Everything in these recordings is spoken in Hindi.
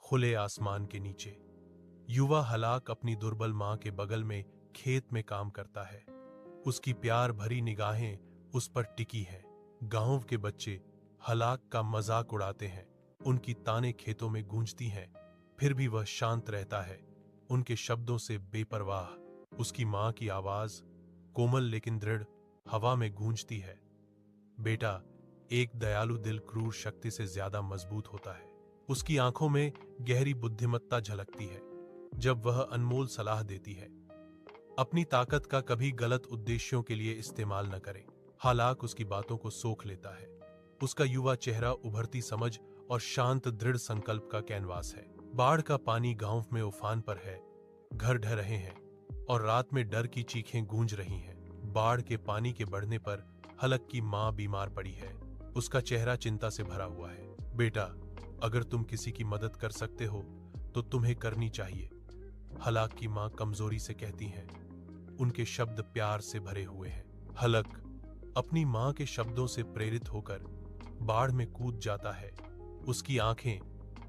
खुले आसमान के नीचे युवा हलाक अपनी दुर्बल मां के बगल में खेत में काम करता है। उसकी प्यार भरी निगाहें उस पर टिकी हैं। गांव के बच्चे हलाक का मजाक उड़ाते हैं, उनकी ताने खेतों में गूंजती हैं, फिर भी वह शांत रहता है, उनके शब्दों से बेपरवाह। उसकी मां की आवाज कोमल लेकिन दृढ़ हवा में गूंजती है। बेटा, एक दयालु दिल क्रूर शक्ति से ज्यादा मजबूत होता है। उसकी आंखों में गहरी बुद्धिमत्ता झलकती है जब वह अनमोल सलाह देती है। अपनी ताकत का कभी गलत उद्देश्यों के लिए इस्तेमाल न करें। हालाक उसकी बातों को सोख लेता है। उसका युवा चेहरा उभरती समझ और शांत दृढ़ संकल्प का कैनवास है। बाढ़ का पानी गांव में उफान पर है, घर ढह रहे हैं और रात में डर की चीखें गूंज रही हैं। बाढ़ के पानी के बढ़ने पर हलक की मां बीमार पड़ी है। उसका चेहरा चिंता से भरा हुआ है। बेटा, अगर तुम किसी की मदद कर सकते हो तो तुम्हें करनी चाहिए, हलाक की मां कमजोरी से कहती हैं। उनके शब्द प्यार से भरे हुए हैं। हलक अपनी मां के शब्दों से प्रेरित होकर बाढ़ में कूद जाता है। उसकी आंखें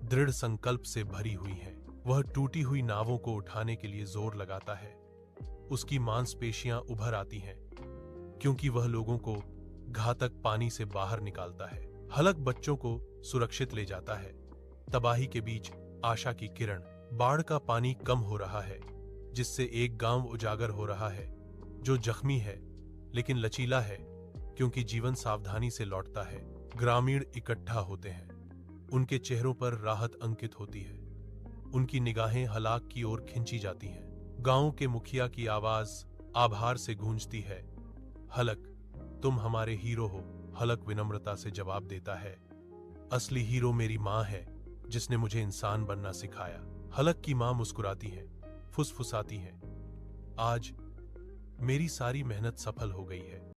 दृढ़ संकल्प से भरी हुई हैं। वह टूटी हुई नावों को उठाने के लिए जोर लगाता है। उसकी मांसपेशियां उभर आती हैं क्योंकि वह लोगों को घातक पानी से बाहर निकालता है। हलक बच्चों को सुरक्षित ले जाता है। तबाही के बीच आशा की किरण। बाढ़ का पानी कम हो रहा है, जिससे एक गांव उजागर हो रहा है जो जख्मी है लेकिन लचीला है, क्योंकि जीवन सावधानी से लौटता है। ग्रामीण इकट्ठा होते हैं, उनके चेहरों पर राहत अंकित होती है। उनकी निगाहें हलाक की ओर खिंची जाती हैं। गांव के मुखिया की आवाज आभार से गूंजती है। हलक, तुम हमारे हीरो हो। हलक विनम्रता से जवाब देता है, असली हीरो मेरी मां है, जिसने मुझे इंसान बनना सिखाया। हलक की मां मुस्कुराती हैं, फुसफुसाती हैं, आज मेरी सारी मेहनत सफल हो गई है।